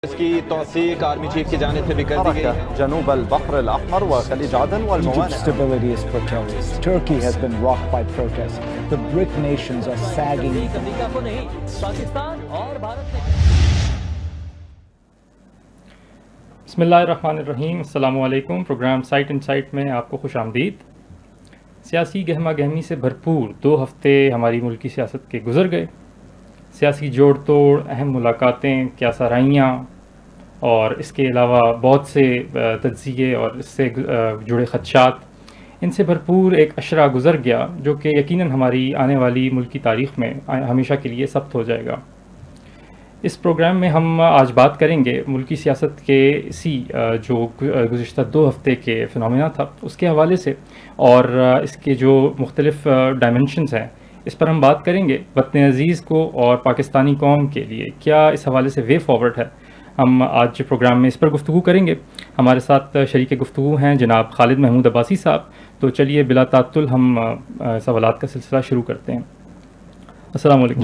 اس کی توثیق army chief کی جانب سے بھی کر دی گئی. جنوب البحر الاحمر وخلیج عدن Egypt's والموانئ. stability is precarious. Turkey has been rocked by protests. The BRIC nations are sagging. امریکہ کو نہیں، پاکستان اور بھارت نے. بسم اللہ الرحمن الرحیم. السلام علیکم. پروگرام سائٹ ان سائٹ میں آپ کو خوش آمدید. سیاسی گہما گہمی سے بھرپور 2 ہفتے ہماری ملکی سیاست کے گزر گئے. سیاسی جوڑ توڑ، اہم ملاقاتیں، کیا سرائیاں اور اس کے علاوہ بہت سے تجزیے اور اس سے جڑے خدشات، ان سے بھرپور ایک اشرہ گزر گیا جو کہ یقیناً ہماری آنے والی ملکی تاریخ میں ہمیشہ کے لیے ثبت ہو جائے گا. اس پروگرام میں ہم آج بات کریں گے ملکی سیاست کے اسی جو گزشتہ 2 ہفتے کے فنومینا تھا اس کے حوالے سے، اور اس کے جو مختلف ڈائمنشنز ہیں اس پر ہم بات کریں گے. وطن عزیز کو اور پاکستانی قوم کے لیے کیا اس حوالے سے وے فارورڈ ہے، ہم آج پروگرام میں اس پر گفتگو کریں گے. ہمارے ساتھ شریک گفتگو ہیں جناب خالد محمود عباسی صاحب. تو چلیے بلا تعطل ہم سوالات کا سلسلہ شروع کرتے ہیں. السلام علیکم.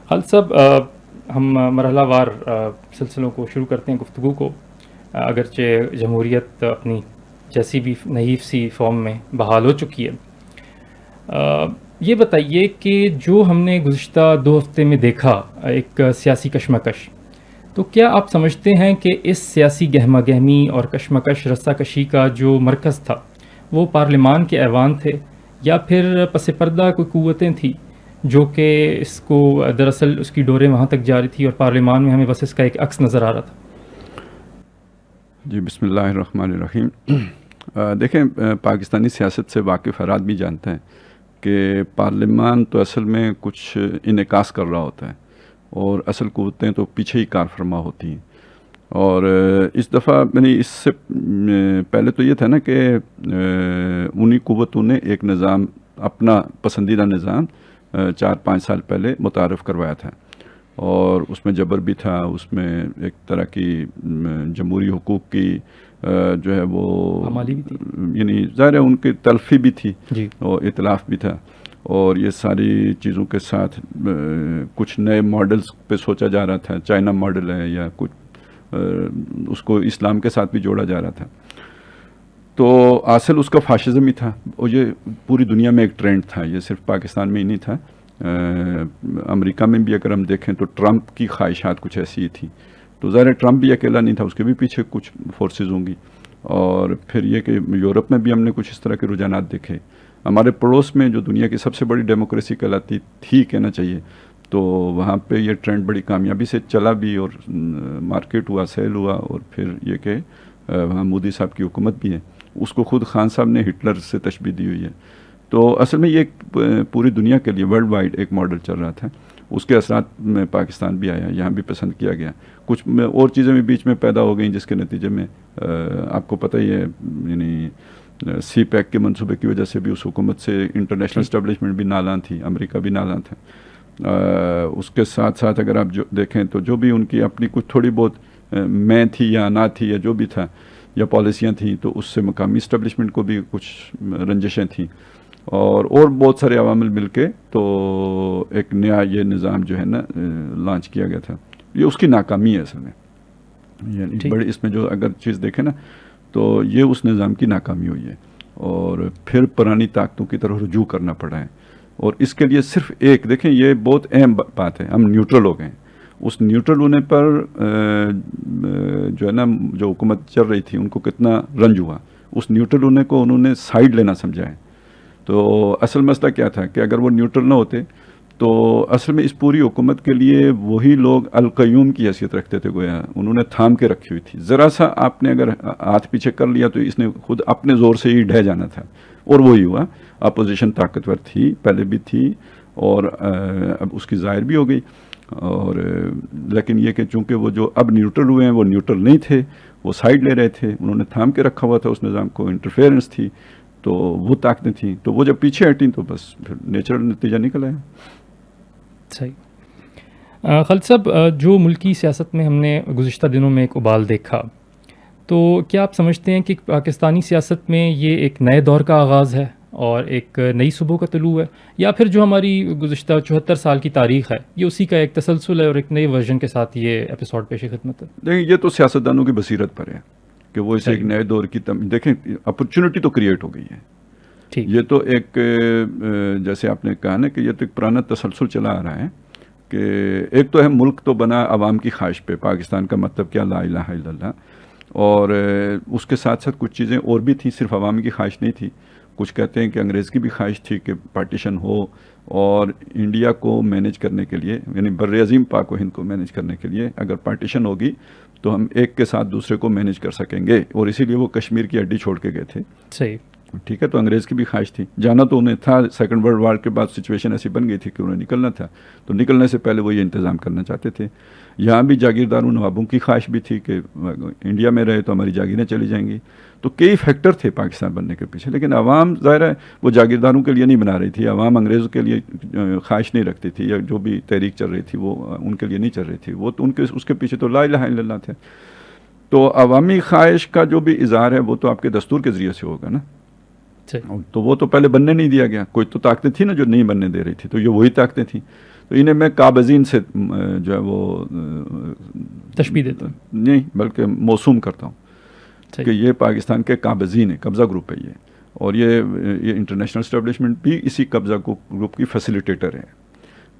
خالد صاحب، ہم مرحلہ وار سلسلوں کو شروع کرتے ہیں گفتگو کو. اگرچہ جمہوریت اپنی جیسی بھی نحیف سی فارم میں بحال ہو چکی ہے، یہ بتائیے کہ جو ہم نے گزشتہ 2 ہفتے میں دیکھا ایک سیاسی کشمکش، تو کیا آپ سمجھتے ہیں کہ اس سیاسی گہما گہمی اور کشمکش رسہ کشی کا جو مرکز تھا وہ پارلیمان کے ایوان تھے، یا پھر پس پردہ کوئی قوتیں تھیں جو کہ اس کو دراصل اس کی ڈوریں وہاں تک جاری تھی اور پارلیمان میں ہمیں بس اس کا ایک عکس نظر آ رہا تھا؟ جی، بسم اللہ الرحمن الرحیم. دیکھیں، پاکستانی سیاست سے واقف افراد بھی جانتے ہیں کہ پارلیمان تو اصل میں کچھ انعکاس کر رہا ہوتا ہے اور اصل قوتیں تو پیچھے ہی کار فرما ہوتی ہیں. اور اس دفعہ اس سے پہلے تو یہ تھا نا کہ انہی قوتوں نے ایک نظام، اپنا پسندیدہ نظام 4-5 سال پہلے متعارف کروایا تھا، اور اس میں جبر بھی تھا، اس میں ایک طرح کی جمہوری حقوق کی جو ہے وہ یعنی ظاہر ہے ان کی تلفی بھی تھی جی، اور اطلاف بھی تھا. اور یہ ساری چیزوں کے ساتھ کچھ نئے ماڈلز پہ سوچا جا رہا تھا. چائنا ماڈل ہے یا کچھ اس کو اسلام کے ساتھ بھی جوڑا جا رہا تھا. تو اصل اس کا فاشزم ہی تھا، اور یہ پوری دنیا میں ایک ٹرینڈ تھا، یہ صرف پاکستان میں ہی نہیں تھا. امریکہ میں بھی اگر ہم دیکھیں تو ٹرمپ کی خواہشات کچھ ایسی ہی تھیں. تو ظاہر ٹرمپ بھی اکیلا نہیں تھا، اس کے بھی پیچھے کچھ فورسز ہوں گی. اور پھر یہ کہ یورپ میں بھی ہم نے کچھ اس طرح کے رجحانات دیکھے. ہمارے پڑوس میں جو دنیا کی سب سے بڑی ڈیموکریسی کہلاتی تھی، کہنا چاہیے، تو وہاں پہ یہ ٹرینڈ بڑی کامیابی سے چلا بھی، اور مارکیٹ ہوا، سیل ہوا. اور پھر یہ کہ وہاں مودی صاحب کی حکومت بھی ہے، اس کو خود خان صاحب نے ہٹلر سے تشبیہ دی ہوئی ہے. تو اصل میں یہ پوری دنیا کے لیے ورلڈ وائڈ ایک ماڈل چل رہا تھا. اس کے اثرات میں پاکستان بھی آیا، یہاں بھی پسند کیا گیا. کچھ اور چیزیں بھی بیچ میں پیدا ہو گئیں جس کے نتیجے میں آپ کو پتہ ہی ہے، یعنی سی پیک کے منصوبے کی وجہ سے بھی اس حکومت سے انٹرنیشنل اسٹیبلشمنٹ بھی نالاں تھی، امریکہ بھی نالاں تھا. اس کے ساتھ ساتھ اگر آپ جو دیکھیں تو جو بھی ان کی اپنی کچھ تھوڑی بہت میں تھی یا نہ تھی یا جو بھی تھا یا پالیسیاں تھیں، تو اس سے مقامی اسٹیبلشمنٹ کو بھی کچھ رنجشیں تھیں، اور بہت سارے عوامل مل کے تو ایک نیا یہ نظام جو ہے نا لانچ کیا گیا تھا. یہ اس کی ناکامی ہے اصل میں، یعنی بڑی اس میں جو اگر چیز دیکھیں نا تو یہ اس نظام کی ناکامی ہوئی ہے، اور پھر پرانی طاقتوں کی طرف رجوع کرنا پڑا ہے. اور اس کے لیے صرف ایک دیکھیں، یہ بہت اہم بات ہے، ہم نیوٹرل ہو گئے ہیں. اس نیوٹرل ہونے پر جو ہے نا جو حکومت چل رہی تھی ان کو کتنا رنج ہوا. اس نیوٹرل ہونے کو انہوں نے سائیڈ لینا سمجھا ہے. تو اصل مسئلہ کیا تھا کہ اگر وہ نیوٹرل نہ ہوتے تو اصل میں اس پوری حکومت کے لیے وہی لوگ القیوم کی حیثیت رکھتے تھے، گویا انہوں نے تھام کے رکھی ہوئی تھی. ذرا سا آپ نے اگر ہاتھ پیچھے کر لیا تو اس نے خود اپنے زور سے ہی ڈھہ جانا تھا، اور وہی ہوا. اپوزیشن طاقتور تھی، پہلے بھی تھی، اور اب اس کی ظاہر بھی ہو گئی. اور لیکن یہ کہ چونکہ وہ جو اب نیوٹرل ہوئے ہیں وہ نیوٹرل نہیں تھے، وہ سائیڈ لے رہے تھے، انہوں نے تھام کے رکھا ہوا تھا اس نظام کو، انٹرفیئرنس تھی، تو وہ طاقتیں تھیں. تو وہ جب پیچھے ہٹیں تو بس پھر نیچرل نتیجہ نکل آیا. صحیح. خالد صاحب، جو ملکی سیاست میں ہم نے گزشتہ دنوں میں ایک ابال دیکھا، تو کیا آپ سمجھتے ہیں کہ پاکستانی سیاست میں یہ ایک نئے دور کا آغاز ہے اور ایک نئی صبح کا طلوع ہے، یا پھر جو ہماری گزشتہ 74 سال کی تاریخ ہے یہ اسی کا ایک تسلسل ہے اور ایک نئے ورژن کے ساتھ یہ ایپیسوڈ پیش خدمت ہے؟ دیکھیں یہ تو سیاستدانوں کی بصیرت پر ہے کہ وہ اسے ایک نئے دور کی دیکھیں اپرچونٹی تو کریٹ ہو گئی ہے. ٹھیک، یہ تو ایک جیسے آپ نے کہا نا کہ یہ تو ایک پرانا تسلسل چلا آ رہا ہے کہ ایک تو ہے ملک تو بنا عوام کی خواہش پہ، پاکستان کا مطلب کیا لا الہ الا اللہ، اور اس کے ساتھ ساتھ کچھ چیزیں اور بھی تھیں، صرف عوام کی خواہش نہیں تھی. کچھ کہتے ہیں کہ انگریز کی بھی خواہش تھی کہ پارٹیشن ہو اور انڈیا کو مینیج کرنے کے لیے، یعنی بر عظیم پاک و ہند کو مینیج کرنے کے لیے اگر پارٹیشن ہوگی تو ہم ایک کے ساتھ دوسرے کو مینیج کر سکیں گے، اور اسی لیے وہ کشمیر کی ہڈی چھوڑ کے گئے تھے. صحیح، ٹھیک ہے. تو انگریز کی بھی خواہش تھی، جانا تو انہیں تھا. سیکنڈ ورلڈ وار کے بعد سچویشن ایسی بن گئی تھی کہ انہیں نکلنا تھا، تو نکلنے سے پہلے وہ یہ انتظام کرنا چاہتے تھے. یہاں بھی جاگیرداروں نوابوں کی خواہش بھی تھی کہ انڈیا میں رہے تو ہماری جاگیریں چلی جائیں گی. تو کئی فیکٹر تھے پاکستان بننے کے پیچھے، لیکن عوام ظاہر ہے وہ جاگیرداروں کے لیے نہیں بنا رہی تھی، عوام انگریزوں کے لیے خواہش نہیں رکھتی تھی، یا جو بھی تحریک چل رہی تھی وہ ان کے لیے نہیں چل رہی تھی، وہ تو ان کے اس کے پیچھے تو لا الہ الا اللہ تھے. تو عوامی خواہش کا جو بھی اظہار ہے وہ تو آپ کے دستور کے ذریعے سے ہوگا نا. تو وہ تو پہلے بننے نہیں دیا گیا. کوئی تو طاقتیں تھیں نا جو نہیں بننے دے رہی تھی، تو یہ وہی طاقتیں تھیں. تو انہیں میں قابضین سے جو ہے وہ تشبیہ دیتا ہوں، نہیں بلکہ موسوم کرتا ہوں کہ یہ پاکستان کے قابضین ہیں، قبضہ گروپ ہے یہ، اور یہ انٹرنیشنل اسٹیبلشمنٹ بھی اسی قبضہ گروپ کی فیسیلیٹیٹر ہے.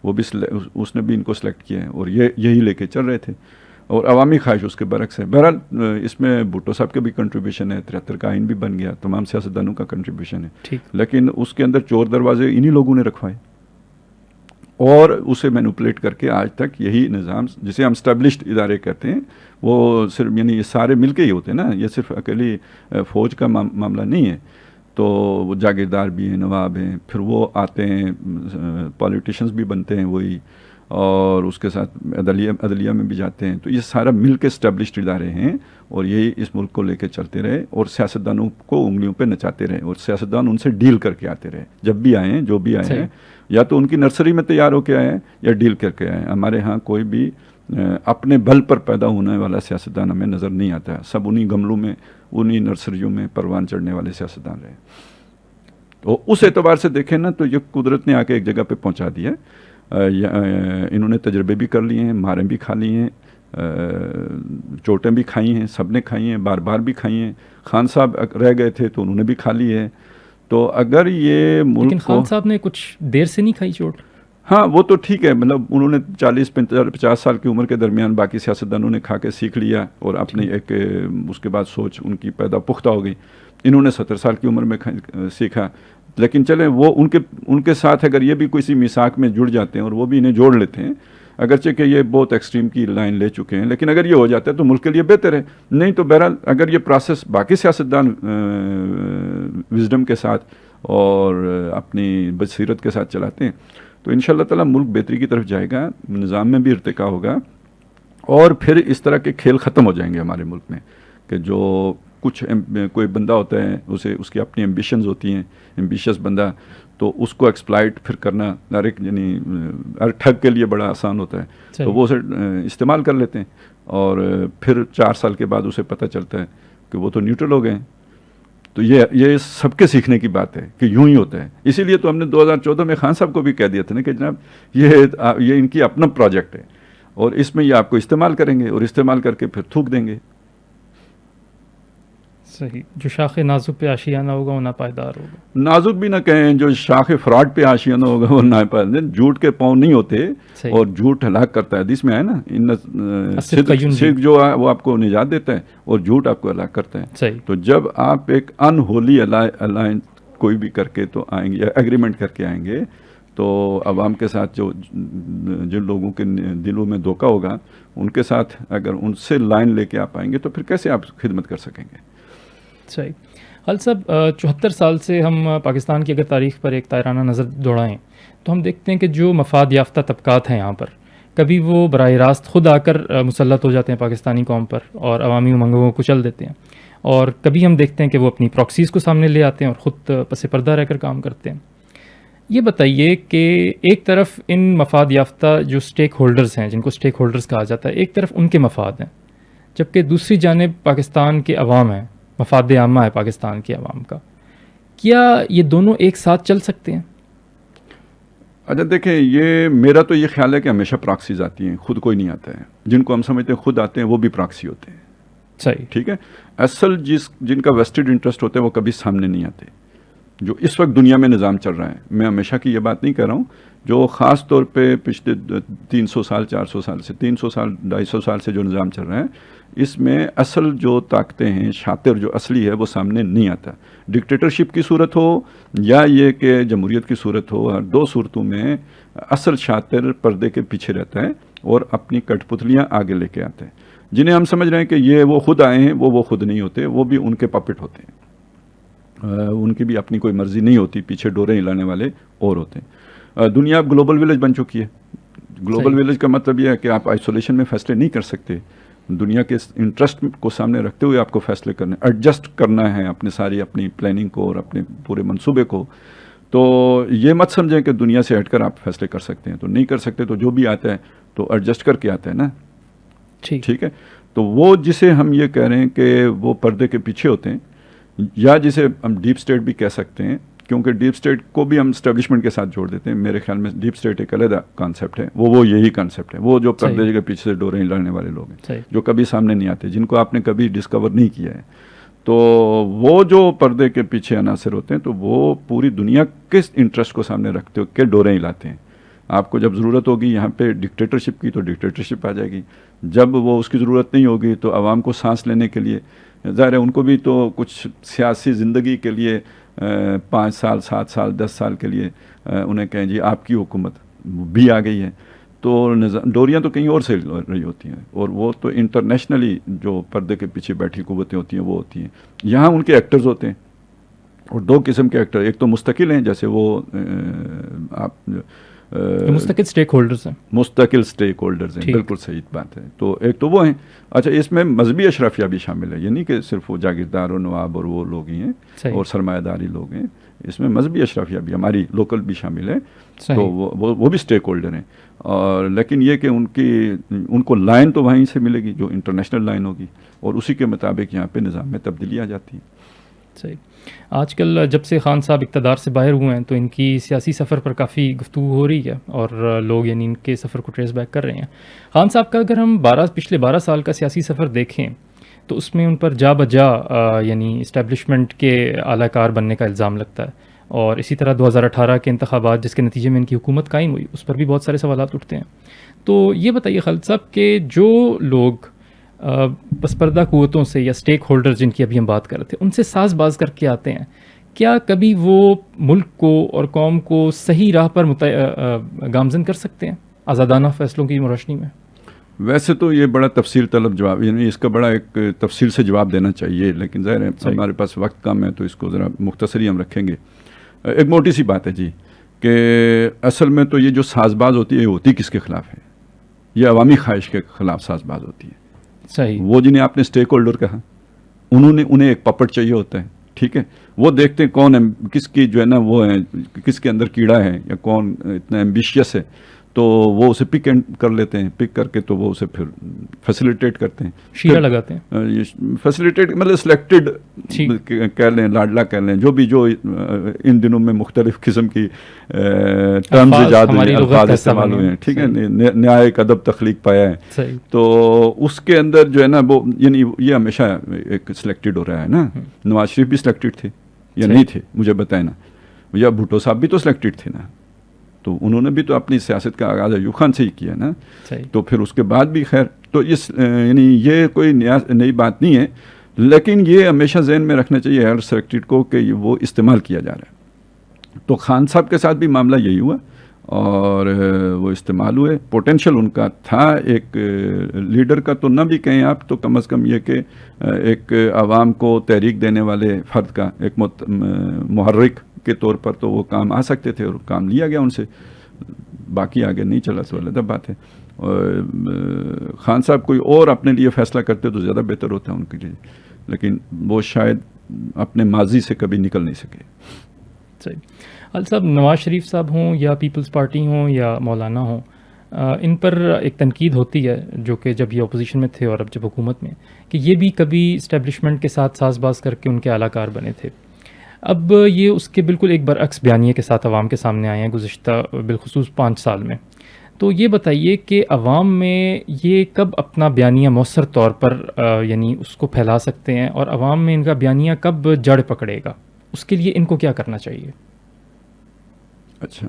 وہ بھی اس نے بھی ان کو سلیکٹ کیا ہے اور یہی لے کے چل رہے تھے، اور عوامی خواہش اس کے برعکس ہے. بہرحال اس میں بھٹو صاحب کا بھی کنٹریبیوشن ہے، 73 کا آئین بھی بن گیا، تمام سیاستدانوں کا کنٹریبیوشن ہے، لیکن اس کے اندر چور دروازے انہی لوگوں نے رکھوائے اور اسے مینوپولیٹ کر کے آج تک یہی نظام جسے ہم اسٹیبلشڈ ادارے کہتے ہیں وہ صرف یعنی یہ سارے مل کے ہی ہوتے ہیں نا، یہ صرف اکیلی فوج کا معاملہ نہیں ہے. تو وہ جاگیردار بھی ہیں، نواب ہیں، پھر وہ آتے ہیں پولیٹیشنز بھی بنتے ہیں وہی، اور اس کے ساتھ عدلیہ میں بھی جاتے ہیں. تو یہ سارا مل کے اسٹیبلشڈ ادارے ہیں اور یہی اس ملک کو لے کے چلتے رہے اور سیاستدانوں کو انگلیوں پہ نچاتے رہے، اور سیاستدان ان سے ڈیل کر کے آتے رہے. جب بھی آئے ہیں جو بھی آئے ہیں یا تو ان کی نرسری میں تیار ہو کے آئے ہیں یا ڈیل کر کے آئے ہیں. ہمارے ہاں کوئی بھی اپنے بل پر پیدا ہونے والا سیاستدان ہمیں نظر نہیں آتا ہے. سب انہی گملوں میں انہی نرسریوں میں پروان چڑھنے والے سیاستدان رہے. تو اس اعتبار سے دیکھیں نا تو یہ قدرت نے آ کے ایک جگہ پہ پہنچا دیا. انہوں نے تجربے بھی کر لیے ہیں، ماریں بھی کھا لی ہیں، چوٹیں بھی کھائی ہیں، سب نے کھائی ہیں، بار بار بھی کھائی ہیں. خان صاحب رہ گئے تھے تو انہوں نے بھی کھا لی ہے. تو اگر یہ ملک لیکن خان صاحب نے کچھ دیر سے نہیں کھائی چوٹ. ہاں وہ تو ٹھیک ہے، مطلب انہوں نے 40-50 سال کی عمر کے درمیان باقی سیاستدانوں نے کھا کے سیکھ لیا اور اپنی ایک اس کے بعد سوچ ان کی پیدا پختہ ہو گئی. انہوں نے 70 سال کی عمر میں سیکھا. لیکن چلیں وہ ان کے ساتھ اگر یہ بھی کسی میثاق میں جڑ جاتے ہیں اور وہ بھی انہیں جوڑ لیتے ہیں، اگرچہ کہ یہ بہت ایکسٹریم کی لائن لے چکے ہیں، لیکن اگر یہ ہو جاتا ہے تو ملک کے لیے بہتر ہے. نہیں تو بہرحال اگر یہ پروسیس باقی سیاستدان وزڈم کے ساتھ اور اپنی بصیرت کے ساتھ چلاتے ہیں تو ان شاء اللہ تعالیٰ ملک بہتری کی طرف جائے گا، نظام میں بھی ارتقا ہوگا، اور پھر اس طرح کے کھیل ختم ہو جائیں گے ہمارے ملک میں کہ جو کچھ کوئی بندہ ہوتا ہے اس کی اپنی ایمبیشنز ہوتی ہیں، ایمبیشس بندہ، تو اس کو ایکسپلائٹ پھر کرنا یعنی ہر ٹھگ کے لیے بڑا آسان ہوتا ہے. تو وہ اسے استعمال کر لیتے ہیں اور پھر 4 سال کے بعد اسے پتہ چلتا ہے کہ وہ تو نیوٹرل ہو گئے ہیں. تو یہ سب کے سیکھنے کی بات ہے کہ یوں ہی ہوتا ہے. اسی لیے تو ہم نے 2014 میں خان صاحب کو بھی کہہ دیا تھا نا کہ جناب یہ ان کی اپنا پروجیکٹ ہے اور اس میں یہ آپ کو استعمال کریں گے اور استعمال کر کے پھر تھوک دیں گے. صحیح. جو شاخ نازک پہ آشیانہ ہوگا وہ ناپائیدار ہوگا. نازک بھی نہ کہیں، جو شاخ فراڈ پہ آشیانہ ہوگا وہ ناپائیدار. جھوٹ کے پاؤں نہیں ہوتے اور جھوٹ ہلاک کرتا ہے. حدیث میں ہے نا، صدق جو ہے وہ آپ کو نجات دیتا ہے اور جھوٹ آپ کو ہلاک کرتا ہے. تو جب آپ ایک انہولی الائنس کوئی بھی کر کے تو آئیں گے یا ایگریمنٹ کر کے آئیں گے تو عوام کے ساتھ جن لوگوں کے دلوں میں دھوکہ ہوگا ان کے ساتھ اگر ان سے لائن لے کے آپ آئیں گے تو پھر کیسے آپ خدمت کر سکیں گے. صحیح. خالد صاحب 74 سال سے ہم پاکستان کی اگر تاریخ پر ایک تائرانہ نظر دوڑائیں تو ہم دیکھتے ہیں کہ جو مفاد یافتہ طبقات ہیں یہاں پر، کبھی وہ براہ راست خود آ کر مسلط ہو جاتے ہیں پاکستانی قوم پر اور عوامی امنگوں کو کچل دیتے ہیں، اور کبھی ہم دیکھتے ہیں کہ وہ اپنی پراکسیز کو سامنے لے آتے ہیں اور خود پس پردہ رہ کر کام کرتے ہیں. یہ بتائیے کہ ایک طرف ان مفاد یافتہ جو اسٹیک ہولڈرز ہیں، جن کو اسٹیک ہولڈرز کہا جاتا ہے، ایک طرف ان کے مفاد ہیں، جبکہ دوسری جانب پاکستان کے عوام ہیں، مفاد عامہ ہے پاکستان کے عوام کا. کیا یہ دونوں ایک ساتھ چل سکتے ہیں؟ اچھا دیکھیں، یہ میرا تو یہ خیال ہے کہ ہمیشہ پراکسیز آتی ہیں، خود کوئی نہیں آتا ہے. جن کو ہم سمجھتے ہیں خود آتے ہیں وہ بھی پراکسی ہوتے ہیں. صحیح. ٹھیک ہے. اصل جن کا ویسٹڈ انٹرسٹ ہوتا ہے وہ کبھی سامنے نہیں آتے. جو اس وقت دنیا میں نظام چل رہا ہے، میں ہمیشہ کی یہ بات نہیں کر رہا ہوں، جو خاص طور پہ پچھلے 300 سال 400 سال سے 300 سال 250 سال سے جو نظام چل رہا ہے، اس میں اصل جو طاقتیں ہیں، شاطر جو اصلی ہے وہ سامنے نہیں آتا. ڈکٹیٹرشپ کی صورت ہو یا یہ کہ جمہوریت کی صورت ہو، ہر دو صورتوں میں اصل شاطر پردے کے پیچھے رہتا ہے اور اپنی کٹ پتلیاں آگے لے کے آتے ہیں. جنہیں ہم سمجھ رہے ہیں کہ یہ وہ خود آئے ہیں، وہ خود نہیں ہوتے، وہ بھی ان کے پپٹ ہوتے ہیں. ان کی بھی اپنی کوئی مرضی نہیں ہوتی، پیچھے ڈوریں ہلانے والے اور ہوتے ہیں. دنیا اب گلوبل ولیج بن چکی ہے. گلوبل ولیج کا مطلب یہ ہے کہ آپ آئسولیشن میں فیصلے نہیں کر سکتے. دنیا کے انٹرسٹ کو سامنے رکھتے ہوئے آپ کو فیصلے کرنے، ایڈجسٹ کرنا ہے اپنی پلاننگ کو اور اپنے پورے منصوبے کو. تو یہ مت سمجھیں کہ دنیا سے ہٹ کر آپ فیصلے کر سکتے ہیں. تو نہیں کر سکتے، تو جو بھی آتا ہے تو ایڈجسٹ کر کے آتا ہے نا. ٹھیک ہے. تو وہ جسے ہم یہ کہہ رہے ہیں کہ وہ پردے کے پیچھے ہوتے ہیں، یا جسے ہم ڈیپ اسٹیٹ بھی کہہ سکتے ہیں، کیونکہ ڈیپ اسٹیٹ کو بھی ہم اسٹیبلشمنٹ کے ساتھ جوڑ دیتے ہیں. میرے خیال میں ڈیپ اسٹیٹ ایک علیحدہ کانسیپٹ ہے. وہ یہی کانسیپٹ ہے، وہ جو پردے کے پیچھے سے ڈوریں ہلانے والے لوگ ہیں، جو کبھی سامنے نہیں آتے، جن کو آپ نے کبھی ڈسکور نہیں کیا ہے. تو وہ جو پردے کے پیچھے عناصر ہوتے ہیں، تو وہ پوری دنیا کے انٹرسٹ کو سامنے رکھتے ہو کے ڈوریں ہلاتے ہیں. آپ کو جب ضرورت ہوگی یہاں پہ ڈکٹیٹرشپ کی تو ڈکٹیٹرشپ آ جائے گی. جب وہ اس کی ضرورت نہیں ہوگی تو عوام کو سانس لینے کے لیے، ظاہر ہے ان کو بھی تو کچھ سیاسی زندگی کے لیے 5 سال 7 سال 10 سال کے لیے انہیں کہیں جی آپ کی حکومت بھی آ گئی ہے، تو ڈوریاں تو کہیں اور سے رہی ہوتی ہیں. اور وہ تو انٹرنیشنلی جو پردے کے پیچھے بیٹھی قوتیں ہوتی ہیں وہ ہوتی ہیں. یہاں ان کے ایکٹرز ہوتے ہیں، اور 2 قسم کے ایکٹر. ایک تو مستقل ہیں، جیسے وہ آپ مستقل سٹیک ہولڈرز ہیں. مستقل سٹیک ہولڈرز ہیں، بالکل صحیح بات ہے. تو ایک تو وہ ہیں. اچھا، اس میں مذہبی اشرافیہ بھی شامل ہے. یہ نہیں کہ صرف وہ جاگیردار و نواب اور وہ لوگ ہی ہیں اور سرمایہ داری لوگ ہیں. اس میں مذہبی اشرافیہ بھی، ہماری لوکل بھی شامل ہے. تو وہ بھی سٹیک ہولڈر ہیں. اور لیکن یہ کہ ان کو لائن تو وہیں سے ملے گی جو انٹرنیشنل لائن ہوگی، اور اسی کے مطابق یہاں پہ نظام میں تبدیلی آ جاتی ہے. صحیح. آج کل جب سے خان صاحب اقتدار سے باہر ہوئے ہیں تو ان کی سیاسی سفر پر کافی گفتگو ہو رہی ہے، اور لوگ یعنی ان کے سفر کو ٹریس بیک کر رہے ہیں. خان صاحب کا اگر ہم پچھلے 12 سال کا سیاسی سفر دیکھیں تو اس میں ان پر جا بجا یعنی اسٹیبلشمنٹ کے اعلی کار بننے کا الزام لگتا ہے. اور اسی طرح 2018 کے انتخابات جس کے نتیجے میں ان کی حکومت قائم ہوئی، اس پر بھی بہت سارے سوالات اٹھتے ہیں. تو یہ بتائیے خالد صاحب کہ جو لوگ پسپردہ قوتوں سے یا سٹیک ہولڈر جن کی ابھی ہم بات کر رہے تھے، ان سے ساز باز کر کے آتے ہیں، کیا کبھی وہ ملک کو اور قوم کو صحیح راہ پر گامزن کر سکتے ہیں آزادانہ فیصلوں کی روشنی میں؟ ویسے تو یہ بڑا تفصیل طلب جواب، یعنی اس کا بڑا ایک تفصیل سے جواب دینا چاہیے، لیکن ظاہر ہے ہمارے پاس وقت کم ہے تو اس کو ذرا مختصری ہم رکھیں گے. ایک موٹی سی بات ہے جی، کہ اصل میں تو یہ جو ساز باز ہوتی ہے یہ ہوتی کس کے خلاف ہے؟ یہ عوامی خواہش کے خلاف ساز باز ہوتی ہے. صحیح. وہ جنہیں آپ نے سٹیک ہولڈر کہا، انہیں ایک پپٹ چاہیے ہوتا ہے. ٹھیک ہے. وہ دیکھتے ہیں کون ہے، کس کی جو ہے نا وہ ہے، کس کے اندر کیڑا ہے یا کون اتنا ایمبیشیس ہے، تو وہ اسے پک کر لیتے ہیں. پک کر کے تو وہ اسے پھر فیسیلیٹیٹ کرتے ہیں، شیرہ لگاتے ہیں. فیسیلیٹیٹ مطلب سلیکٹڈ کہہ لیں، لاڈلا کہہ لیں، جو ان دنوں میں مختلف قسم کی ٹرمز ایجاد ہوئے، الفاظ استعمال ہوئے ہیں. ٹھیک ہے. نیا ایک ادب تخلیق پایا ہے. تو اس کے اندر جو ہے نا وہ یعنی یہ ہمیشہ ایک سلیکٹڈ ہو رہا ہے نا. نواز شریف بھی سلیکٹڈ تھے یا نہیں تھے؟ مجھے بتائیں نا. یا بھٹو صاحب بھی تو سلیکٹڈ تھے نا. تو انہوں نے بھی تو اپنی سیاست کا آغاز ایوب خان سے ہی کیا نا. تو پھر اس کے بعد بھی خیر تو یعنی یہ کوئی نئی بات نہیں ہے، لیکن یہ ہمیشہ ذہن میں رکھنا چاہیے ہر سلیکٹڈ کو کہ وہ استعمال کیا جا رہا ہے. تو خان صاحب کے ساتھ بھی معاملہ یہی ہوا اور وہ استعمال ہوئے. پوٹینشیل ان کا تھا ایک لیڈر کا، تو نہ بھی کہیں آپ، تو کم از کم یہ کہ ایک عوام کو تحریک دینے والے فرد کا ایک محرک کے طور پر تو وہ کام آ سکتے تھے، اور کام لیا گیا ان سے. باقی آگے نہیں چلا تو علیحدہ بات ہے. اور خان صاحب کوئی اور اپنے لیے فیصلہ کرتے تو زیادہ بہتر ہوتا ہے ان کے لیے، لیکن وہ شاید اپنے ماضی سے کبھی نکل نہیں سکے. صحیح. خالد صاحب، نواز شریف صاحب ہوں یا پیپلز پارٹی ہوں یا مولانا ہوں، ان پر ایک تنقید ہوتی ہے جو کہ جب یہ اپوزیشن میں تھے اور اب جب حکومت میں، کہ یہ بھی کبھی اسٹیبلشمنٹ کے ساتھ ساز باز کر کے ان کے اعلی کار بنے تھے. اب یہ اس کے بالکل ایک برعکس بیانیے کے ساتھ عوام کے سامنے آئے ہیں گزشتہ بالخصوص 5 سال میں. تو یہ بتائیے کہ عوام میں یہ کب اپنا بیانیہ مؤثر طور پر یعنی اس کو پھیلا سکتے ہیں، اور عوام میں ان کا بیانیہ کب جڑ پکڑے گا؟ اس کے لیے ان کو کیا کرنا چاہیے؟ اچھا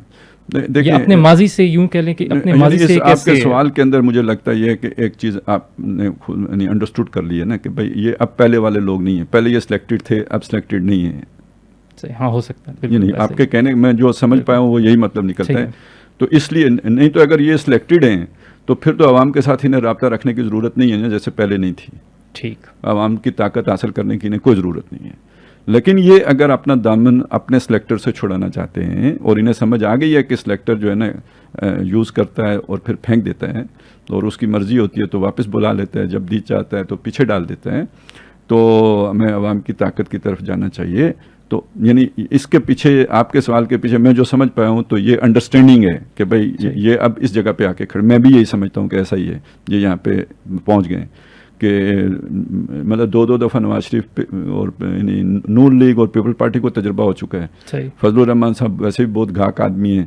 دیکھیں، اپنے ماضی سے یوں کہہ لیں کہ اپنے ماضی سے آپ کے سوال کے اندر مجھے لگتا ہے کہ ایک چیز آپ نے یعنی انڈرسٹوڈ کر لی ہے نا کہ بھائی یہ اب پہلے والے لوگ نہیں ہیں، پہلے یہ سلیکٹڈ تھے، اب سلیکٹڈ نہیں ہیں. ہاں ہو سکتا ہے، یعنی آپ کے کہنے میں جو سمجھ پایا ہوں وہ یہی مطلب نکلتا ہے. تو اس لیے نہیں تو اگر یہ سلیکٹڈ ہیں تو پھر تو عوام کے ساتھ انہیں رابطہ رکھنے کی ضرورت نہیں ہے نا، جیسے پہلے نہیں تھی. ٹھیک، عوام کی طاقت حاصل کرنے کی انہیں کوئی ضرورت نہیں ہے. لیکن یہ اگر اپنا دامن اپنے سلیکٹر سے چھڑانا چاہتے ہیں اور انہیں سمجھ آ گئی ہے کہ سلیکٹر جو ہے نا یوز کرتا ہے اور پھر پھینک دیتا ہے اور اس کی مرضی ہوتی ہے تو واپس بلا لیتا ہے، جب دی چاہتا ہے تو پیچھے ڈال دیتا ہے، تو ہمیں عوام کی طاقت کی طرف جانا چاہیے. تو یعنی اس کے پیچھے، آپ کے سوال کے پیچھے میں جو سمجھ پایا ہوں تو یہ انڈرسٹینڈنگ ہے کہ بھائی یہ اب اس جگہ پہ آ کے کھڑے. میں بھی یہی سمجھتا ہوں کہ ایسا ہی ہے، یہ یہاں پہ پہنچ گئے کہ مطلب 2 دفعہ نواز شریف اور یعنی نون لیگ اور پیپل پارٹی کو تجربہ ہو چکا ہے. فضل الرحمان صاحب ویسے بھی بہت گھاک آدمی ہیں،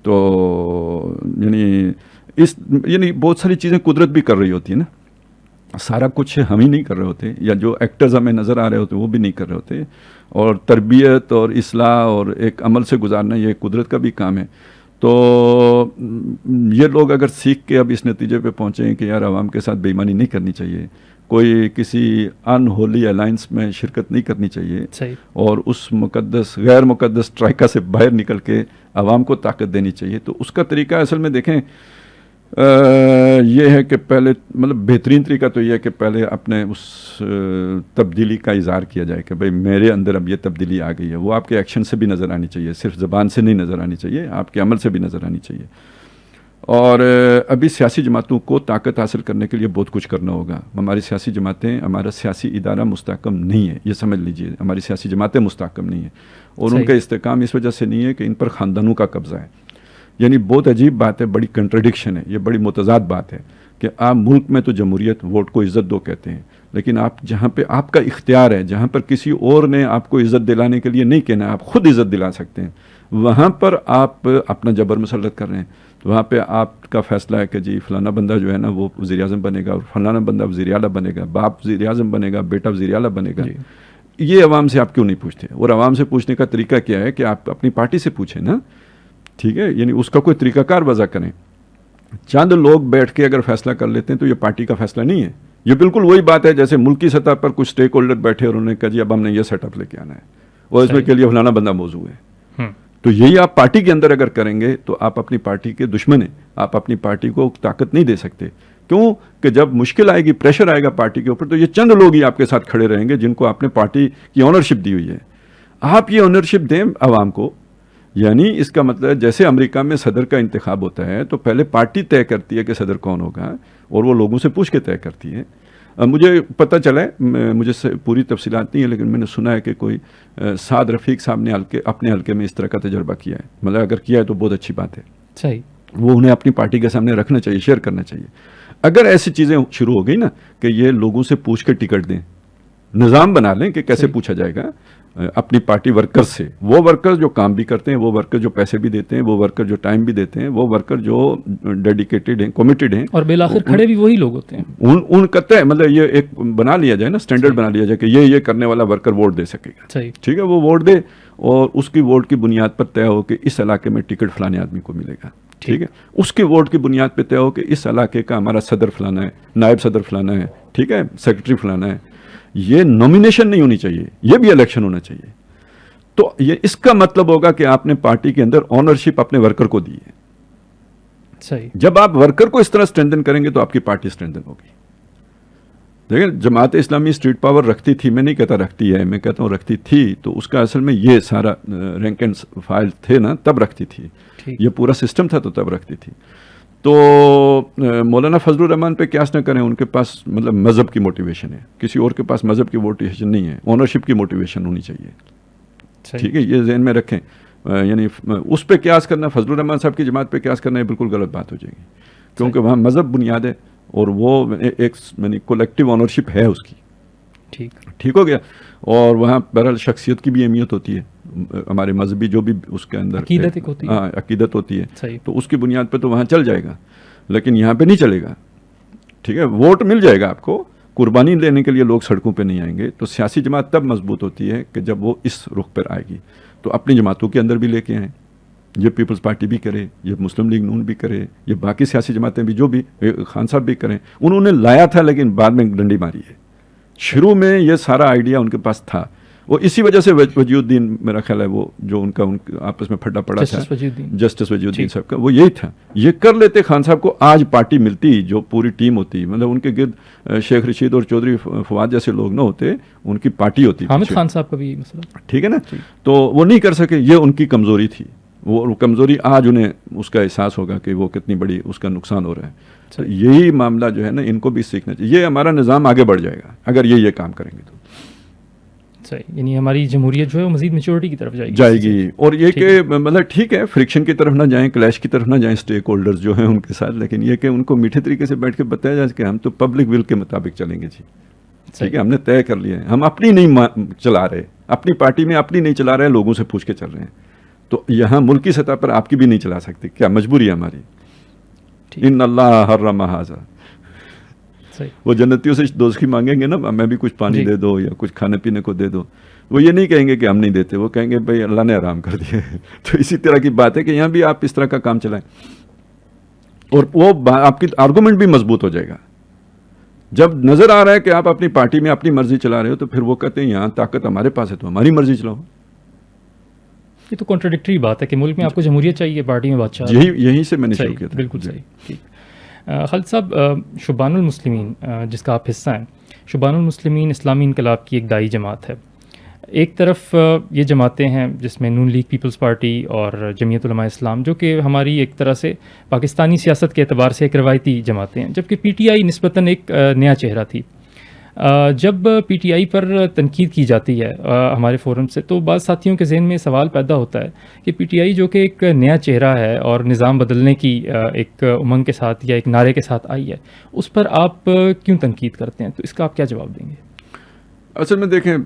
تو یعنی بہت ساری چیزیں قدرت بھی کر رہی ہوتی ہے نا، سارا کچھ ہم ہی نہیں کر رہے ہوتے، یا جو ایکٹرز ہمیں نظر آ رہے ہوتے وہ بھی نہیں کر رہے ہوتے. اور تربیت اور اصلاح اور ایک عمل سے گزارنا یہ قدرت کا بھی کام ہے. تو یہ لوگ اگر سیکھ کے اب اس نتیجے پہ پہنچیں کہ یار عوام کے ساتھ بے ایمانی نہیں کرنی چاہیے، کوئی کسی ان ہولی الائنس میں شرکت نہیں کرنی چاہیے، اور اس مقدس غیر مقدس ٹرائکا سے باہر نکل کے عوام کو طاقت دینی چاہیے، تو اس کا طریقہ اصل میں دیکھیں یہ ہے کہ پہلے مطلب بہترین طریقہ تو یہ ہے کہ پہلے اپنے اس تبدیلی کا اظہار کیا جائے کہ بھئی میرے اندر اب یہ تبدیلی آ گئی ہے. وہ آپ کے ایکشن سے بھی نظر آنی چاہیے، صرف زبان سے نہیں نظر آنی چاہیے، آپ کے عمل سے بھی نظر آنی چاہیے. اور ابھی سیاسی جماعتوں کو طاقت حاصل کرنے کے لیے بہت کچھ کرنا ہوگا. ہماری سیاسی جماعتیں، ہمارا سیاسی ادارہ مستحکم نہیں ہے، یہ سمجھ لیجئے، ہماری سیاسی جماعتیں مستحکم نہیں ہیں، اور ان کا استحکام اس وجہ سے نہیں ہے کہ ان پر خاندانوں کا قبضہ ہے. یعنی بہت عجیب بات ہے، بڑی کنٹرڈکشن ہے، یہ بڑی متضاد بات ہے کہ آپ ملک میں تو جمہوریت، ووٹ کو عزت دو کہتے ہیں، لیکن آپ جہاں پہ آپ کا اختیار ہے، جہاں پر کسی اور نے آپ کو عزت دلانے کے لیے نہیں کہنا، آپ خود عزت دلا سکتے ہیں، وہاں پر آپ اپنا جبر مسلط کر رہے ہیں. وہاں پہ آپ کا فیصلہ ہے کہ جی فلانا بندہ جو ہے نا وہ وزیر اعظم بنے گا، اور فلانا بندہ وزیر اعلیٰ بنے گا، باپ وزیر اعظم بنے گا، بیٹا وزیر اعلیٰ بنے گا. یہ عوام سے آپ کیوں نہیں پوچھتے؟ اور عوام سے پوچھنے کا طریقہ کیا ہے کہ آپ اپنی پارٹی سے پوچھیں نا، ٹھیک ہے، یعنی اس کا کوئی طریقہ کار وضع کریں. چند لوگ بیٹھ کے اگر فیصلہ کر لیتے ہیں تو یہ پارٹی کا فیصلہ نہیں ہے. یہ بالکل وہی بات ہے جیسے ملکی سطح پر کچھ سٹیک ہولڈر بیٹھے اور انہوں نے کہا جی اب ہم نے یہ سیٹ اپ لے کے آنا ہے، اور اس میں کے لیے فلانا بندہ موضوع ہے. تو یہی آپ پارٹی کے اندر اگر کریں گے تو آپ اپنی پارٹی کے دشمن ہیں، آپ اپنی پارٹی کو طاقت نہیں دے سکتے. کیوں کہ جب مشکل آئے گی، پریشر آئے گا پارٹی کے اوپر، تو یہ چند لوگ ہی آپ کے ساتھ کھڑے رہیں گے جن کو آپ نے پارٹی کی آنرشپ دی ہوئی ہے. آپ یہ آنرشپ دیں عوام کو. یعنی اس کا مطلب جیسے امریکہ میں صدر کا انتخاب ہوتا ہے تو پہلے پارٹی طے کرتی ہے کہ صدر کون ہوگا، اور وہ لوگوں سے پوچھ کے طے کرتی ہے. مجھے پتہ چلا ہے، مجھے پوری تفصیلات نہیں ہے، لیکن میں نے سنا ہے کہ کوئی سعد رفیق صاحب نے اپنے حلقے میں اس طرح کا تجربہ کیا ہے. مطلب اگر کیا ہے تو بہت اچھی بات ہے، صحیح، وہ انہیں اپنی پارٹی کے سامنے رکھنا چاہیے، شیئر کرنا چاہیے. اگر ایسی چیزیں شروع ہو گئی نا کہ یہ لوگوں سے پوچھ کے ٹکٹ دیں، نظام بنا لیں کہ کیسے پوچھا جائے گا اپنی پارٹی ورکر سے، وہ ورکر جو کام بھی کرتے ہیں، وہ ورکر جو پیسے بھی دیتے ہیں، وہ ورکر جو ٹائم بھی دیتے ہیں، وہ ورکر جو ڈیڈیکیٹڈ ہیں، کمیٹڈ ہیں، اور بالآخر کھڑے بھی وہی لوگ ہوتے ہیں. ان کا طے مطلب یہ ایک بنا لیا جائے نا، اسٹینڈرڈ بنا لیا جائے کہ یہ کرنے والا ورکر ووٹ دے سکے گا. ٹھیک ہے، وہ ووٹ دے اور اس کی ووٹ کی بنیاد پر طے ہو کہ اس علاقے میں ٹکٹ فلانے آدمی کو ملے گا. ٹھیک ہے، اس کی ووٹ کی بنیاد پہ طے ہو کہ اس علاقے کا ہمارا صدر فلانا ہے، نائب صدر فلانا ہے، ٹھیک ہے، سیکرٹری فلانا ہے. یہ نومینیشن نہیں ہونی چاہیے، یہ بھی الیکشن ہونا چاہیے. تو یہ اس کا مطلب ہوگا کہ آپ نے پارٹی کے اندر آنرشپ اپنے ورکر کو دی ہے. صحیح. جب آپ ورکر کو اس طرح اسٹرینتھن کریں گے تو آپ کی پارٹی اسٹرینتھن ہوگی. دیکھیں، جماعت اسلامی اسٹریٹ پاور رکھتی تھی، میں نہیں کہتا رکھتی ہے، میں کہتا ہوں رکھتی تھی، تو اس کا اصل میں یہ سارا رینک اینڈ فائل تھے نا تب رکھتی تھی، یہ پورا سسٹم تھا تو تب رکھتی تھی. تو مولانا فضل الرحمان پہ قیاس نہ کریں، ان کے پاس مطلب مذہب کی موٹیویشن ہے، کسی اور کے پاس مذہب کی موٹیویشن نہیں ہے، آنرشپ کی موٹیویشن ہونی چاہیے. ٹھیک ہے، یہ ذہن میں رکھیں. یعنی اس پہ قیاس کرنا، فضل الرحمان صاحب کی جماعت پہ قیاس کرنا، یہ بالکل غلط بات ہو جائے گی، کیونکہ وہاں مذہب بنیاد ہے اور وہ ایک یعنی کولیکٹیو آنرشپ ہے اس کی. ٹھیک ہو گیا. اور وہاں بہرحال شخصیت کی بھی اہمیت ہوتی ہے, ہمارے مذہبی جو بھی اس کے اندر عقیدت ہوتی ہے, تو اس کی بنیاد پہ تو وہاں چل جائے گا, لیکن یہاں پہ نہیں چلے گا. ٹھیک ہے, ووٹ مل جائے گا آپ کو, قربانی لینے کے لیے لوگ سڑکوں پہ نہیں آئیں گے. تو سیاسی جماعت تب مضبوط ہوتی ہے کہ جب وہ اس رخ پر آئے گی. تو اپنی جماعتوں کے اندر بھی لے کے آئیں, یہ پیپلز پارٹی بھی کرے, یہ مسلم لیگ نون بھی کرے, یہ باقی سیاسی جماعتیں بھی, جو بھی خان صاحب بھی کریں. انہوں نے لایا تھا لیکن بعد میں ڈنڈی ماری ہے. شروع میں یہ سارا آئیڈیا ان کے پاس تھا, وہ اسی وجہ سے وجی الدین میرا خیال ہے وہ جو ان کا آپس میں پھڈا پڑا تھا, جسٹس وجی الدین صاحب کا, وہ یہی تھا. یہ کر لیتے خان صاحب کو, آج پارٹی ملتی, جو پوری ٹیم ہوتی, مطلب ان کے گرد شیخ رشید اور چودھری فواد جیسے لوگ نہ ہوتے, ان کی پارٹی ہوتی. حامد خان صاحب کا بھی مسئلہ, ٹھیک ہے نا, تو وہ نہیں کر سکے, یہ ان کی کمزوری تھی. وہ کمزوری آج انہیں اس کا احساس ہوگا کہ وہ کتنی بڑی اس کا نقصان ہو رہا ہے. تو یہی معاملہ جو ہے نا, ان کو بھی سیکھنا چاہیے. یہ ہمارا نظام آگے بڑھ جائے گا اگر یہ کام کریں گے تو. صحیح, یعنی ہماری جمہوریت جو ہے وہ مزید میچورٹی کی طرف جائے گی. اور یہ کہ مطلب ٹھیک ہے, فرکشن کی طرف نہ جائیں, کلیش کی طرف نہ جائیں اسٹیک ہولڈرز جو ہیں ان کے ساتھ, لیکن یہ کہ ان کو میٹھے طریقے سے بیٹھ کے بتایا جائے کہ ہم تو پبلک ول کے مطابق چلیں گے جی. ٹھیک ہے, ہم نے طے کر لیا ہے, ہم اپنی نہیں چلا رہے, اپنی پارٹی میں اپنی نہیں چلا رہے, لوگوں سے پوچھ کے چل رہے ہیں. تو یہاں ملکی سطح پر آپ کی بھی نہیں چلا سکتے, کیا مجبوری ہے ہماری. ان اللہ حرم ھذا, وہ جنتیوں سے دوزخی مانگیں گے نا, میں بھی کچھ پانی دے دو یا کچھ کھانے پینے کو دے دو, وہ یہ نہیں کہیں گے کہ ہم نہیں دیتے, وہ کہیں گے بھائی اللہ نے حرام کر دیا. تو اسی طرح کی بات ہے کہ یہاں بھی آپ اس طرح کا کام چلائیں, اور وہ آپ کی آرگومنٹ بھی مضبوط ہو جائے گا. جب نظر آ رہا ہے کہ آپ اپنی پارٹی میں اپنی مرضی چلا رہے ہو, تو پھر وہ کہتے ہیں یہاں طاقت ہمارے پاس ہے تو ہماری مرضی چلاؤ. یہ تو کنٹراڈکٹری بات ہے کہ ملک میں آپ کو جمہوریت چاہیے, پارٹی میں بادشاہ. یہی سے میں نے شروع کیا تھا. بالکل صحیح. ٹھیک. خالد صاحب, شبان المسلمین جس کا آپ حصہ ہیں, شبان المسلمین اسلامی انقلاب کی ایک دائی جماعت ہے. ایک طرف یہ جماعتیں ہیں جس میں نون لیگ پیپلز پارٹی اور جمعیت علماء اسلام, جو کہ ہماری ایک طرح سے پاکستانی سیاست کے اعتبار سے ایک روایتی جماعتیں ہیں, جبکہ پی ٹی آئی نسبتاً ایک نیا چہرہ تھی. جب پی ٹی آئی پر تنقید کی جاتی ہے ہمارے فورم سے, تو بعض ساتھیوں کے ذہن میں سوال پیدا ہوتا ہے کہ پی ٹی آئی جو کہ ایک نیا چہرہ ہے اور نظام بدلنے کی ایک امنگ کے ساتھ یا ایک نعرے کے ساتھ آئی ہے, اس پر آپ کیوں تنقید کرتے ہیں؟ تو اس کا آپ کیا جواب دیں گے؟ اصل میں دیکھیں,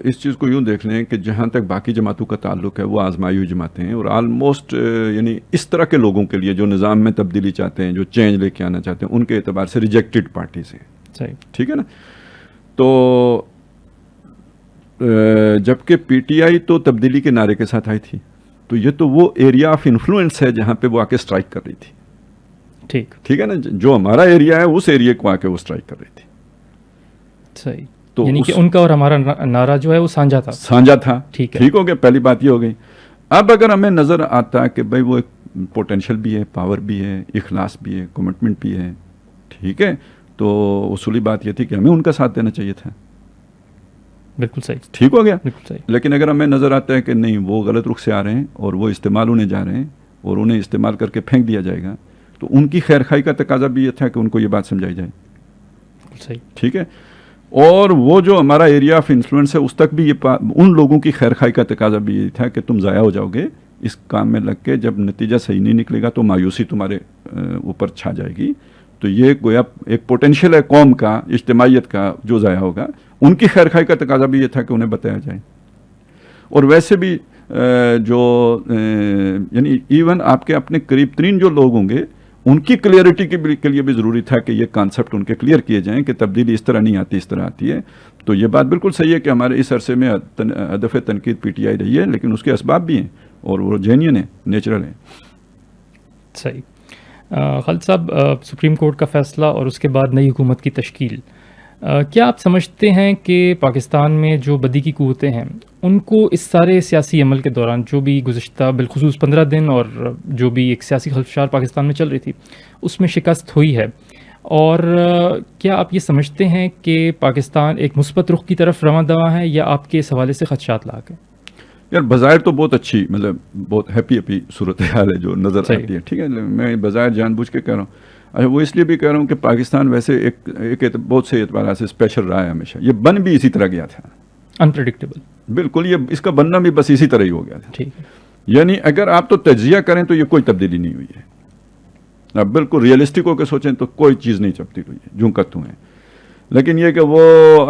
اس چیز کو یوں دیکھ لیں کہ جہاں تک باقی جماعتوں کا تعلق ہے وہ آزمائی ہوئی جماعتیں ہیں, اور آلموسٹ یعنی اس طرح کے لوگوں کے لیے جو نظام میں تبدیلی چاہتے ہیں, جو چینج لے کے آنا چاہتے ہیں, ان کے اعتبار سے ریجیکٹڈ پارٹیز ہیں. ٹھیک ہے نا. تو جبکہ پی ٹی آئی تو تبدیلی کے نعرے کے ساتھ آئی تھی, تو یہ تو وہ ایریا آف انفلوئنس ہے جہاں پہ وہ آ کے اسٹرائک کر رہی تھی. ٹھیک ہے نا, جو ہمارا ایریا ہے اس ایریا کو آ کے وہ اسٹرائک کر رہی تھی. صحیح. تو یعنی کہ ان کا اور ہمارا نعرہ جو ہے وہ سانجھا تھا. ٹھیک ہو گیا, پہلی بات یہ ہو گئی. اب اگر ہمیں نظر آتا کہ بھائی وہ ایک پوٹینشیل بھی ہے, پاور بھی ہے, اخلاص بھی ہے, کمٹمنٹ بھی ہے, ٹھیک ہے, تو اصولی بات یہ تھی کہ ہمیں ان کا ساتھ دینا چاہیے تھا. بالکل صحیح. ٹھیک ہو گیا. لیکن اگر ہمیں نظر آتا ہے کہ نہیں, وہ غلط رخ سے آ رہے ہیں اور وہ استعمال ہونے جا رہے ہیں اور انہیں استعمال کر کے پھینک دیا جائے گا, تو ان کی خیر خواہی کا تقاضا بھی یہ تھا کہ ان کو یہ بات سمجھائی جائے. صحیح. ٹھیک ہے. اور وہ جو ہمارا ایریا آف انفلوئنس ہے اس تک بھی یہ ان لوگوں کی خیر خواہی کا تقاضا بھی یہ تھا کہ تم ضائع ہو جاؤ گے اس کام میں لگ کے, جب نتیجہ صحیح نہیں نکلے گا تو مایوسی تمہارے اوپر چھا جائے گی. تو یہ گویا ایک پوٹینشیل ہے قوم کا, اجتماعیت کا, جو ضائع ہوگا. ان کی خیر خواہی کا تقاضا بھی یہ تھا کہ انہیں بتایا جائے. اور ویسے بھی جو یعنی ایون آپ کے اپنے قریب ترین جو لوگ ہوں گے, ان کی کلیئرٹی کے لیے بھی ضروری تھا کہ یہ کانسیپٹ ان کے کلیئر کیے جائیں کہ تبدیلی اس طرح نہیں آتی, اس طرح آتی ہے. تو یہ بات بالکل صحیح ہے کہ ہمارے اس عرصے میں ہدف تنقید پی ٹی آئی رہی ہے, لیکن اس کے اسباب بھی ہیں اور وہ جینین ہیں, نیچرل ہیں. صحیح. خالد صاحب, سپریم کورٹ کا فیصلہ اور اس کے بعد نئی حکومت کی تشکیل, کیا آپ سمجھتے ہیں کہ پاکستان میں جو بدی کی قوتیں ہیں ان کو اس سارے سیاسی عمل کے دوران, جو بھی گزشتہ بالخصوص 15 دن اور جو بھی ایک سیاسی خلفشار پاکستان میں چل رہی تھی, اس میں شکست ہوئی ہے؟ اور کیا آپ یہ سمجھتے ہیں کہ پاکستان ایک مثبت رخ کی طرف رواں دواں ہے, یا آپ کے اس حوالے سے خدشات لاحق ہیں؟ یار بظاہر تو بہت اچھی, مطلب بہت ہیپی صورتحال ہے جو نظر آتی ہے. ٹھیک ہے, میں بظاہر جان بوجھ کے کہہ رہا ہوں. اچھا, وہ اس لیے بھی کہہ رہا ہوں کہ پاکستان ویسے ایک بہت سے اعتبارات سے اسپیشل رہا ہے ہمیشہ. یہ بن بھی اسی طرح گیا تھا, انپریڈکٹیبل. بالکل, یہ اس کا بننا بھی بس اسی طرح ہی ہو گیا تھا. ٹھیک ہے. یعنی اگر آپ تو تجزیہ کریں تو یہ کوئی تبدیلی نہیں ہوئی ہے. آپ بالکل ریئلسٹک ہو کے سوچیں تو کوئی چیز نہیں تبدیل ہوئی ہے, جو کتوں ہیں. لیکن یہ کہ وہ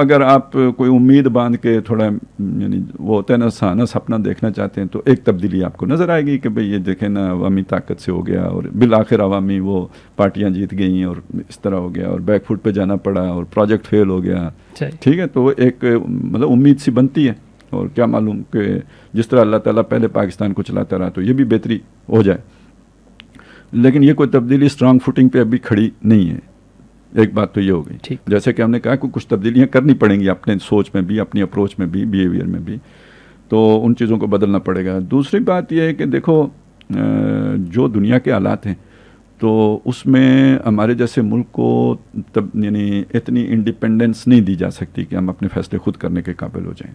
اگر آپ کوئی امید باندھ کے تھوڑا یعنی وہ ہوتا ہے نا سہانا سپنا دیکھنا چاہتے ہیں تو ایک تبدیلی آپ کو نظر آئے گی کہ بھئی یہ دیکھیں نا عوامی طاقت سے ہو گیا اور بالآخر عوامی وہ پارٹیاں جیت گئیں اور اس طرح ہو گیا اور بیک فٹ پہ جانا پڑا اور پروجیکٹ فیل ہو گیا. ٹھیک ہے, تو وہ ایک مطلب امید سی بنتی ہے. اور کیا معلوم کہ جس طرح اللہ تعالیٰ پہلے پاکستان کو چلاتا رہا تو یہ بھی بہتری ہو جائے. لیکن یہ کوئی تبدیلی اسٹرانگ فوٹنگ پہ ابھی کھڑی نہیں ہے. ایک بات تو یہ ہو گئی, جیسے کہ ہم نے کہا کہ کچھ تبدیلیاں کرنی پڑیں گی اپنے سوچ میں بھی, اپنی اپروچ میں بھی, بیہیویئر میں بھی, تو ان چیزوں کو بدلنا پڑے گا. دوسری بات یہ ہے کہ دیکھو جو دنیا کے حالات ہیں تو اس میں ہمارے جیسے ملک کو یعنی اتنی انڈیپینڈنس نہیں دی جا سکتی کہ ہم اپنے فیصلے خود کرنے کے قابل ہو جائیں.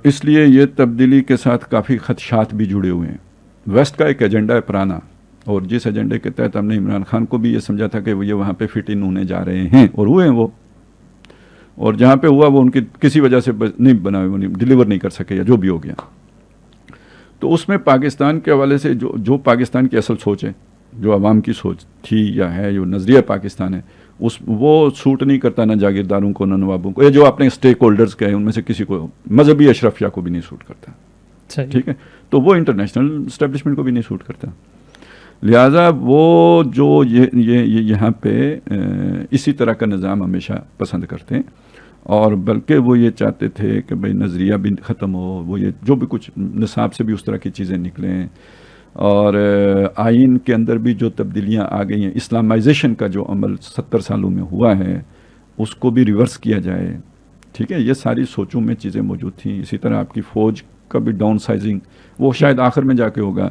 اس لیے یہ تبدیلی کے ساتھ کافی خدشات بھی جڑے ہوئے ہیں. ویسٹ کا ایک ایجنڈا ہے پرانا, اور جس ایجنڈے کے تحت ہم نے عمران خان کو بھی یہ سمجھا تھا کہ وہ یہ وہاں پہ فٹ ان ہونے جا رہے ہیں, اور ہوئے ہیں وہ, اور جہاں پہ ہوا وہ ان کی کسی وجہ سے نہیں بنا, وہ ڈیلیور نہیں کر سکے یا جو بھی ہو گیا. تو اس میں پاکستان کے حوالے سے جو پاکستان کی اصل سوچ ہے, جو عوام کی سوچ تھی یا ہے, جو نظریہ پاکستان ہے, وہ سوٹ نہیں کرتا نہ جاگیرداروں کو نہ نوابوں کو, یا جو اپنے اسٹیک ہولڈرز کے ہیں ان میں سے کسی کو, مذہبی اشرفیہ کو بھی نہیں سوٹ کرتا. ٹھیک ہے, تو وہ انٹرنیشنل اسٹیبلشمنٹ کو بھی نہیں سوٹ کرتا. لہٰذا وہ جو یہاں پہ اسی طرح کا نظام ہمیشہ پسند کرتے ہیں, اور بلکہ وہ یہ چاہتے تھے کہ بھئی نظریہ بھی ختم ہو, وہ یہ جو بھی کچھ نصاب سے بھی اس طرح کی چیزیں نکلیں, اور آئین کے اندر بھی جو تبدیلیاں آ گئی ہیں, اسلامائزیشن کا جو عمل 70 سالوں میں ہوا ہے اس کو بھی ریورس کیا جائے. ٹھیک ہے, یہ ساری سوچوں میں چیزیں موجود تھیں. اسی طرح آپ کی فوج کا بھی ڈاؤن سائزنگ, وہ شاید آخر میں جا کے ہوگا.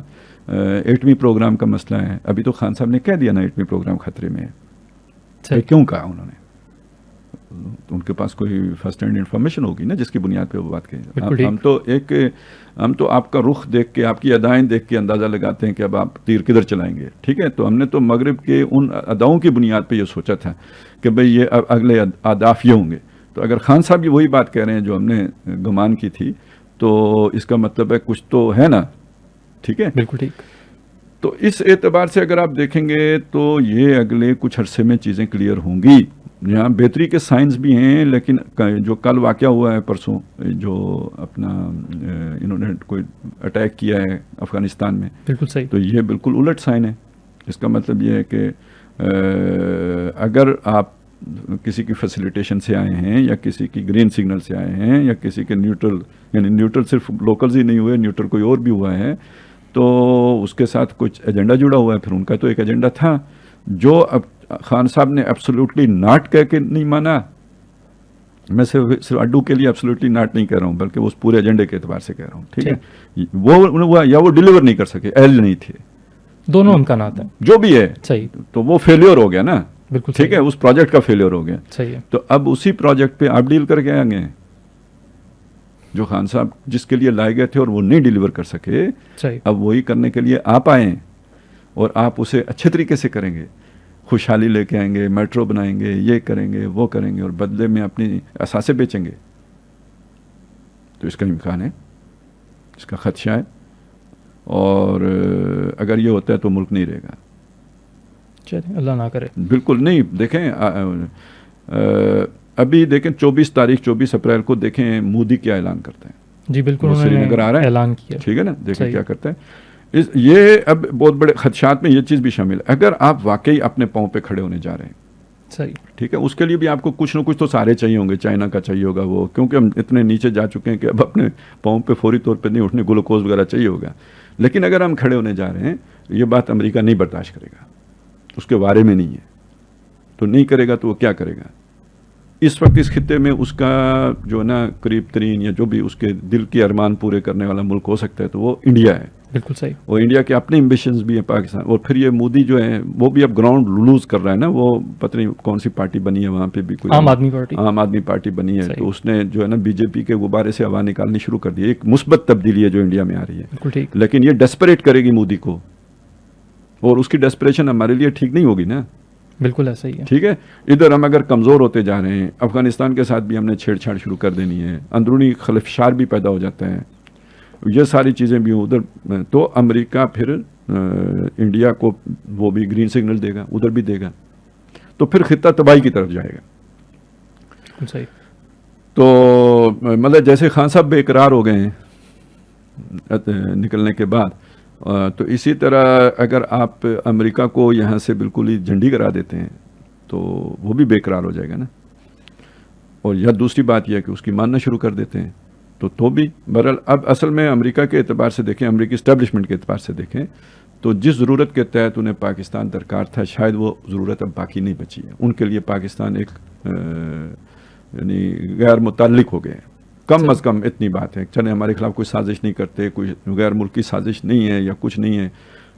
ایٹمی پروگرام کا مسئلہ ہے, ابھی تو خان صاحب نے کہہ دیا نا ایٹمی پروگرام خطرے میں ہے. کیوں کہا انہوں نے؟ ان کے پاس کوئی فرسٹ ہینڈ انفارمیشن ہوگی نا جس کی بنیاد پہ وہ بات کہی. ہم تو آپ کا رخ دیکھ کے, آپ کی ادائیں دیکھ کے اندازہ لگاتے ہیں کہ اب آپ تیر کدھر چلائیں گے. ٹھیک ہے, تو ہم نے تو مغرب کے ان اداؤں کی بنیاد پہ یہ سوچا تھا کہ بھئی یہ اگلے اہداف یہ ہوں گے. تو اگر خان صاحب یہ وہی بات کہہ رہے ہیں جو ہم نے گمان کی تھی, تو اس کا مطلب ہے کچھ تو ہے نا. ٹھیک ہے, بالکل ٹھیک. تو اس اعتبار سے اگر آپ دیکھیں گے تو یہ اگلے کچھ عرصے میں چیزیں کلیئر ہوں گی. یہاں بہتری کے سائنس بھی ہیں, لیکن جو کل واقعہ ہوا ہے پرسوں, جو اپنا انہوں نے کوئی اٹیک کیا ہے افغانستان میں, بالکل صحیح, تو یہ بالکل الٹ سائن ہے. اس کا مطلب یہ ہے کہ اگر آپ کسی کی فیسیلیٹیشن سے آئے ہیں, یا کسی کی گرین سگنل سے آئے ہیں, یا کسی کے نیوٹرل, یعنی نیوٹرل صرف لوکلز ہی نہیں ہوئے, نیوٹرل کوئی اور بھی ہوا ہے, تو اس کے ساتھ کچھ ایجنڈا جڑا ہوا ہے. پھر ان کا تو ایک ایجنڈا تھا جو اب خان صاحب نے ایبسولوٹلی ناٹ کہہ کے نہیں مانا. میں صرف اڈو کے لیے ایبسولوٹلی ناٹ نہیں کہہ رہا ہوں, بلکہ اس پورے ایجنڈے کے اعتبار سے کہہ رہا ہوں. ٹھیک ہے, وہ یا وہ ڈیلیور نہیں کر سکے, اہل نہیں تھے, دونوں امکانات ہیں, جو بھی ہے. صحیح, تو وہ فیلیور ہو گیا نا. بالکل ٹھیک ہے, اس پروجیکٹ کا فیلیور ہو گیا. صحیح ہے. تو اب اسی پروجیکٹ پہ آپ ڈیل کر کے آئیں گے جو خان صاحب جس کے لیے لائے گئے تھے اور وہ نہیں ڈیلیور کر سکے. اب وہی کرنے کے لیے آپ آئیں, اور آپ اسے اچھے طریقے سے کریں گے, خوشحالی لے کے آئیں گے, میٹرو بنائیں گے, یہ کریں گے, وہ کریں گے, اور بدلے میں اپنی اثاثے بیچیں گے. تو اس کا امکان ہے, اس کا خدشہ ہے, اور اگر یہ ہوتا ہے تو ملک نہیں رہے گا. چلیں اللہ نہ کرے. بالکل نہیں. دیکھیں ابھی دیکھیں 24 اپریل کو دیکھیں مودی کیا اعلان کرتے ہیں. جی بالکل, وہ سری نگر آ رہا ہے, اعلان کیا. ٹھیک ہے نا, دیکھیں کیا کرتے ہیں. یہ اب بہت بڑے خدشات میں یہ چیز بھی شامل ہے. اگر آپ واقعی اپنے پاؤں پہ کھڑے ہونے جا رہے ہیں, صحیح, ٹھیک ہے, اس کے لیے بھی آپ کو کچھ نہ کچھ تو سارے چاہیے ہوں گے. چائنا کا چاہیے ہوگا وہ, کیونکہ ہم اتنے نیچے جا چکے ہیں کہ اب اپنے پاؤں پہ فوری طور پہ نہیں اٹھنے, گلوکوز وغیرہ چاہیے ہوگا. لیکن اگر ہم کھڑے ہونے جا رہے ہیں, یہ بات امریکہ نہیں برداشت کرے گا, اس کے بارے میں نہیں ہے. تو نہیں کرے گا تو وہ کیا کرے گا؟ اس وقت اس خطے میں اس کا جو ہے نا قریب ترین, یا جو بھی اس کے دل کی ارمان پورے کرنے والا ملک ہو سکتا ہے تو وہ انڈیا ہے. بالکل صحیح. اور انڈیا کے اپنے ایمبیشنز بھی ہیں پاکستان. اور پھر یہ مودی جو ہے وہ بھی اب گراؤنڈ لوز کر رہا ہے نا. وہ پتہ نہیں کون سی پارٹی بنی ہے وہاں پہ بھی, کوئی عام آدمی پارٹی بنی ہے. تو اس نے جو ہے نا بی جے پی کے غبارے سے ہوا نکالنی شروع کر دی. ایک مثبت تبدیلی ہے جو انڈیا میں آ رہی ہے. بالکل ٹھیک. لیکن یہ ڈیسپریٹ کرے گی مودی کو, اور اس کی ڈیسپریشن ہمارے لیے ٹھیک نہیں ہوگی نا. بالکل ایسا ہی ہے. ٹھیک ہے, ادھر ہم اگر کمزور ہوتے جا رہے ہیں, افغانستان کے ساتھ بھی ہم نے چھیڑ چھاڑ شروع کر دینی ہے, اندرونی خلفشار بھی پیدا ہو جاتا ہے, یہ ساری چیزیں بھی ادھر, تو امریکہ پھر انڈیا کو وہ بھی گرین سگنل دے گا, ادھر بھی دے گا. تو پھر خطہ تباہی کی طرف جائے گا. بالکل صحیح. تو مطلب جیسے خان صاحب بے قرار ہو گئے ہیں نکلنے کے بعد, تو اسی طرح اگر آپ امریکہ کو یہاں سے بالکل ہی جھنڈی کرا دیتے ہیں تو وہ بھی بے قرار ہو جائے گا نا. اور یا دوسری بات یہ ہے کہ اس کی ماننا شروع کر دیتے ہیں تو بھی بہرحال اب اصل میں امریکہ کے اعتبار سے دیکھیں, امریکی اسٹیبلشمنٹ کے اعتبار سے دیکھیں تو جس ضرورت کے تحت انہیں پاکستان درکار تھا شاید وہ ضرورت اب باقی نہیں بچی ہے. ان کے لیے پاکستان ایک یعنی غیر متعلق ہو گئے ہیں. کم از کم اتنی بات ہے, چلے ہمارے خلاف کوئی سازش نہیں کرتے, کوئی غیر ملکی سازش نہیں ہے یا کچھ نہیں ہے,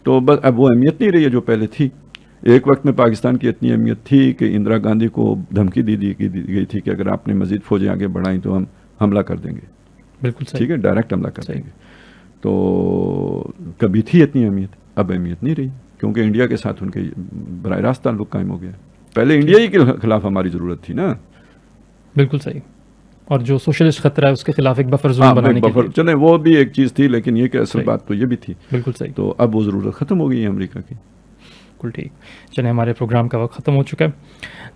تو بس اب وہ اہمیت نہیں رہی ہے جو پہلے تھی. ایک وقت میں پاکستان کی اتنی اہمیت تھی کہ اندرا گاندھی کو دھمکی دی گئی تھی کہ اگر آپ نے مزید فوجیں آگے بڑھائیں تو ہم حملہ کر دیں گے. بالکل صحیح. ٹھیک ہے, ڈائریکٹ حملہ کر دیں گے. تو کبھی تھی اتنی اہمیت, اب اہمیت نہیں رہی کیونکہ انڈیا کے ساتھ ان کے براہ راست تعلق قائم ہو گیا. پہلے انڈیا ہی کے خلاف ہماری ضرورت تھی نا. بالکل صحیح. اور جو سوشلسٹ خطرہ ہے اس کے خلاف ایک بفر زون بنانے کے لیے, چلیں وہ بھی ایک چیز تھی, لیکن یہ کہ اصل بات تو یہ بھی تھی. بالکل صحیح. تو اب وہ ضرورت ختم ہو گئی ہے امریکہ کی. بالکل ٹھیک. چلیں ہمارے پروگرام کا وقت ختم ہو چکا ہے.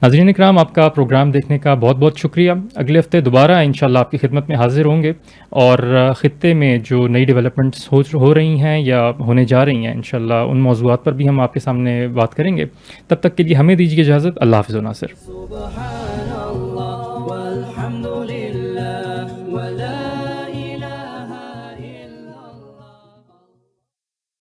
ناظرین اکرام, آپ کا پروگرام دیکھنے کا بہت بہت شکریہ. اگلے ہفتے دوبارہ انشاءاللہ آپ کی خدمت میں حاضر ہوں گے اور خطے میں جو نئی ڈیولپمنٹس ہو رہی ہیں یا ہونے جا رہی ہیں انشاءاللہ ان موضوعات پر بھی ہم آپ کے سامنے بات کریں گے. تب تک کے لیے ہمیں دیجیے اجازت. اللہ حافظ و ناصر.